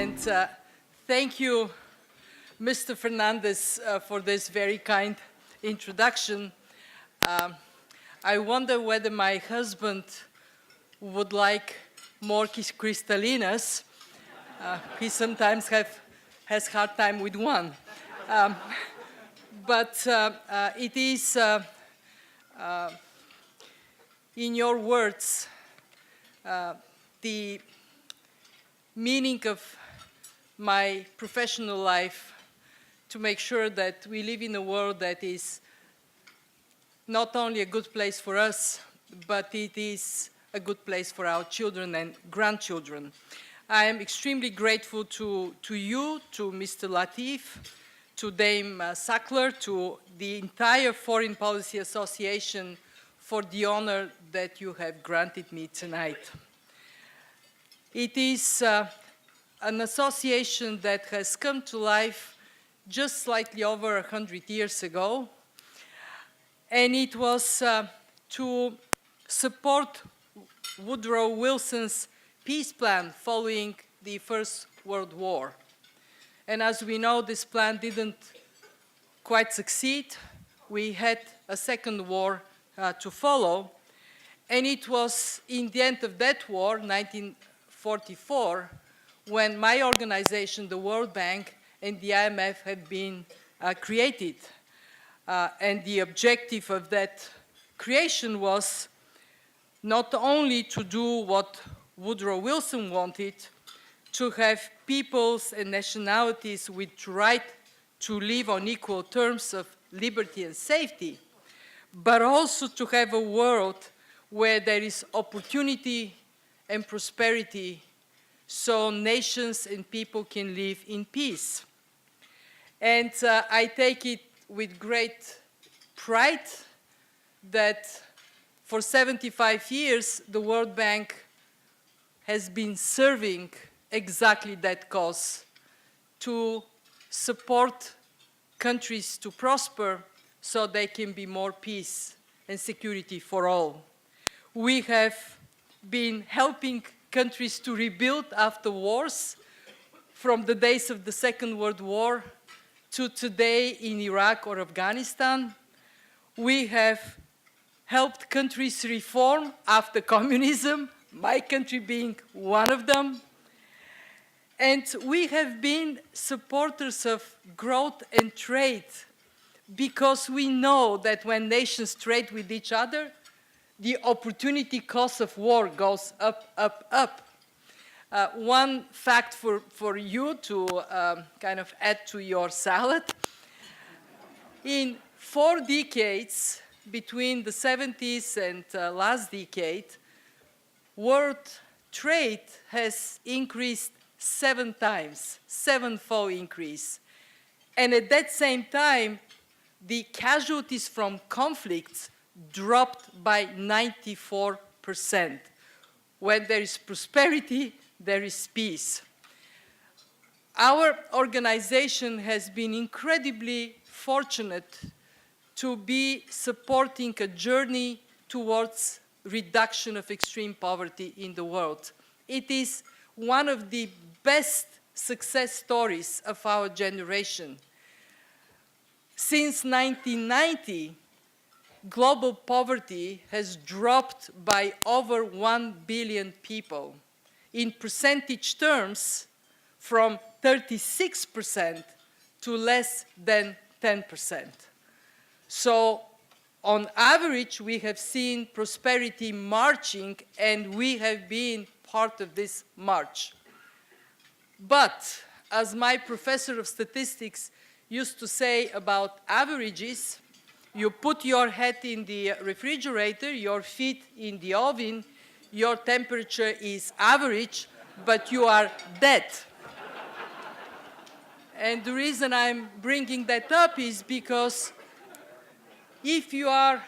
And thank you, Mr. Fernandez, for this very kind introduction. I wonder whether my husband would like more Kristalinas. He sometimes has hard time with one. But it is, in your words, the meaning of my professional life to make sure that we live in a world that is not only a good place for us, but it is a good place for our children and grandchildren. I am extremely grateful to you, to Mr. Latif, to Dame Sackler, to the entire Foreign Policy Association for the honor that you have granted me tonight. It is an association that has come to life just slightly over 100 years ago, and it was to support Woodrow Wilson's peace plan following the First World War. And as we know, this plan didn't quite succeed. We had a second war to follow, and it was in the end of that war, 1944, when my organization, the World Bank, and the IMF had been created. And the objective of that creation was not only to do what Woodrow Wilson wanted, to have peoples and nationalities with the right to live on equal terms of liberty and safety, but also to have a world where there is opportunity and prosperity so nations and people can live in peace. And I take it with great pride that for 75 years, the World Bank has been serving exactly that cause, to support countries to prosper so there can be more peace and security for all. We have been helping countries to rebuild after wars, from the days of the Second World War to today in Iraq or Afghanistan. We have helped countries reform after communism, my country being one of them. And we have been supporters of growth and trade because we know that when nations trade with each other, the opportunity cost of war goes up, up, up. One fact for you to kind of add to your salad. In 4 decades, between the 70s and last decade, world trade has increased 7 times, 7-fold increase. And at that same time, the casualties from conflicts dropped by 94%. When there is prosperity, there is peace. Our organization has been incredibly fortunate to be supporting a journey towards reduction of extreme poverty in the world. It is one of the best success stories of our generation. Since 1990, global poverty has dropped by over 1 billion people. In percentage terms, from 36% to less than 10%. So, on average, we have seen prosperity marching, and we have been part of this march. But, as my professor of statistics used to say about averages, you put your head in the refrigerator, your feet in the oven, your temperature is average, but you are dead. And the reason I'm bringing that up is because if you are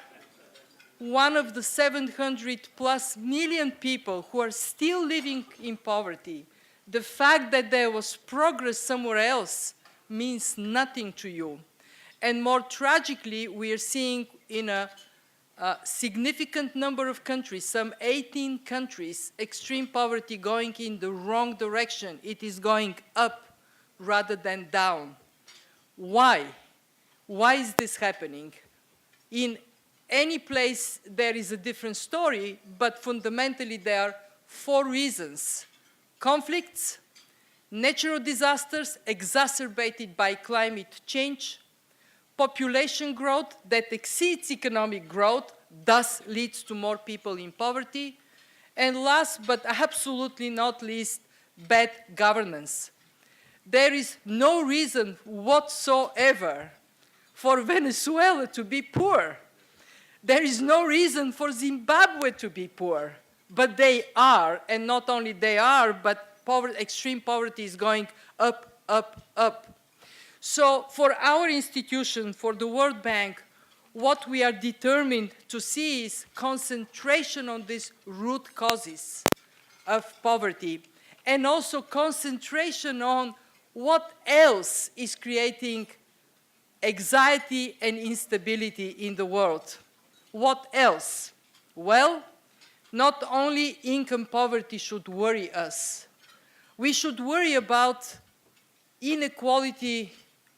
one of the 700+ million people who are still living in poverty, the fact that there was progress somewhere else means nothing to you. And more tragically, we are seeing in a a significant number of countries, some 18 countries, extreme poverty going in the wrong direction. It is going up rather than down. Why? Why is this happening? In any place there is a different story, but fundamentally there are 4 reasons. Conflicts, natural disasters exacerbated by climate change, population growth that exceeds economic growth, thus leads to more people in poverty, and last but absolutely not least, bad governance. There is no reason whatsoever for Venezuela to be poor. There is no reason for Zimbabwe to be poor, but they are, and not only they are, but extreme poverty is going up, up, up. So for our institution, for the World Bank, what we are determined to see is concentration on these root causes of poverty, and also concentration on what else is creating anxiety and instability in the world. What else? Well, not only income poverty should worry us. We should worry about inequality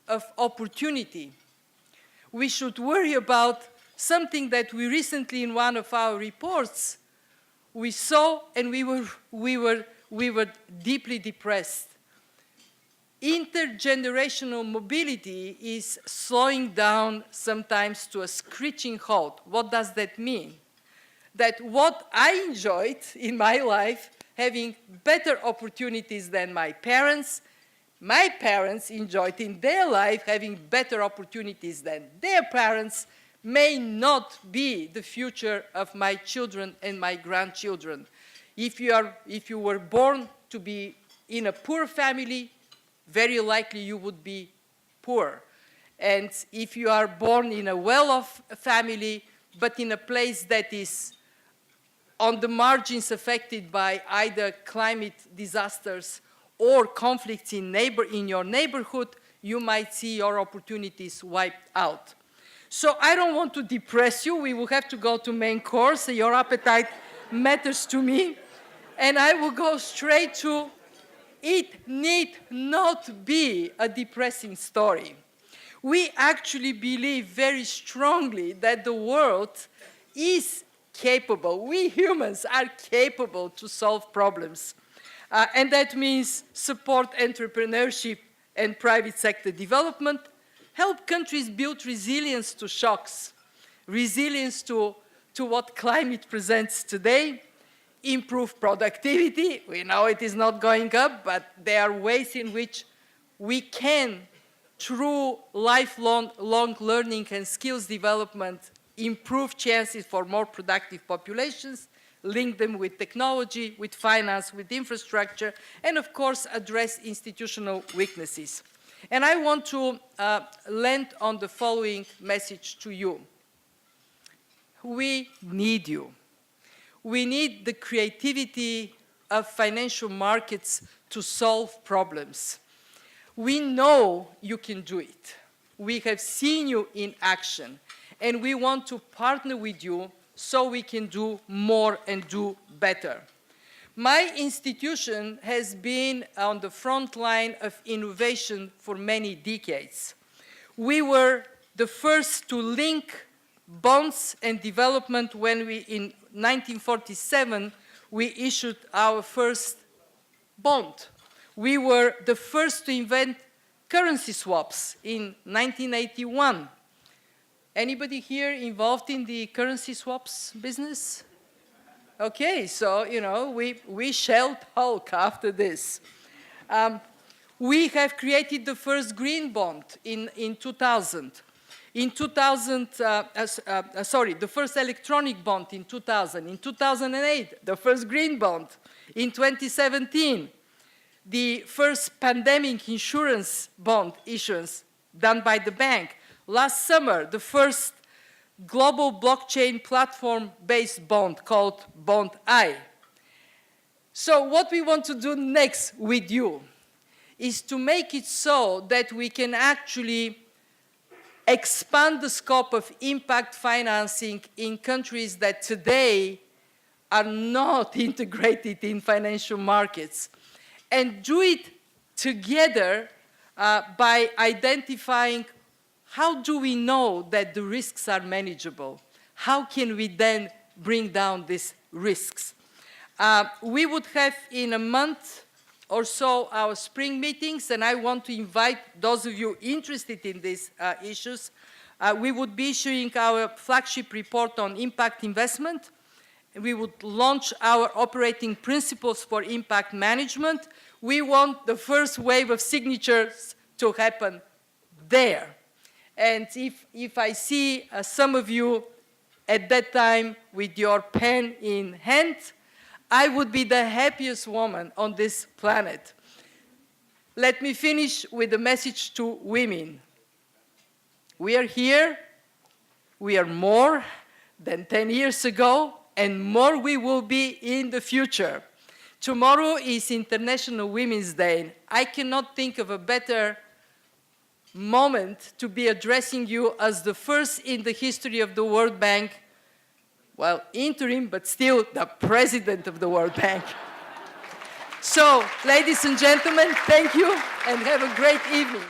of opportunity. We should worry about something that we recently, in one of our reports, we saw, and we were deeply depressed. Intergenerational mobility is slowing down sometimes to a screeching halt. What does that mean? That what I enjoyed in my life, having better opportunities than my parents enjoyed in their life having better opportunities than their parents, may not be the future of my children and my grandchildren. If you were born to be in a poor family, very likely you would be poor. And if you are born in a well-off family, but in a place that is on the margins affected by either climate disasters or conflicts in your neighborhood, you might see your opportunities wiped out. So I don't want to depress you. We will have to go to main course. Your appetite matters to me. And I will go straight to, it need not be a depressing story. We actually believe very strongly that the world is capable, we humans are capable to solve problems. And that means support entrepreneurship and private sector development, help countries build resilience to shocks, resilience to what climate presents today, improve productivity. We know it is not going up, but there are ways in which we can, through lifelong learning and skills development, improve chances for more productive populations, link them with technology, with finance, with infrastructure, and of course address institutional weaknesses. And I want to land on the following message to you. We need you. We need the creativity of financial markets to solve problems. We know you can do it. We have seen you in action, and we want to partner with you so we can do more and do better. My institution has been on the front line of innovation for many decades. We were the first to link bonds and development when in 1947, we issued our first bond. We were the first to invent currency swaps in 1981. Anybody here involved in the currency swaps business? Okay, so, you know, we shall talk after this. We have created the first green bond in 2000. In 2000, the first electronic bond in 2000. In 2008, the first green bond. In 2017, the first pandemic insurance bond issuance done by the bank. Last summer, the first global blockchain platform-based bond called Bond I. So what we want to do next with you is to make it so that we can actually expand the scope of impact financing in countries that today are not integrated in financial markets, and do it together by identifying how do we know that the risks are manageable? How can we then bring down these risks? We would have in a month or so our spring meetings, and I want to invite those of you interested in these issues. We would be issuing our flagship report on impact investment. We would launch our operating principles for impact management. We want the first wave of signatures to happen there. And if I see some of you at that time with your pen in hand, I would be the happiest woman on this planet. Let me finish with a message to women. We are here, we are more than 10 years ago, and more we will be in the future. Tomorrow is International Women's Day. I cannot think of a better moment to be addressing you as the first in the history of the World Bank, well, interim, but still the president of the World Bank. So, ladies and gentlemen, thank you and have a great evening.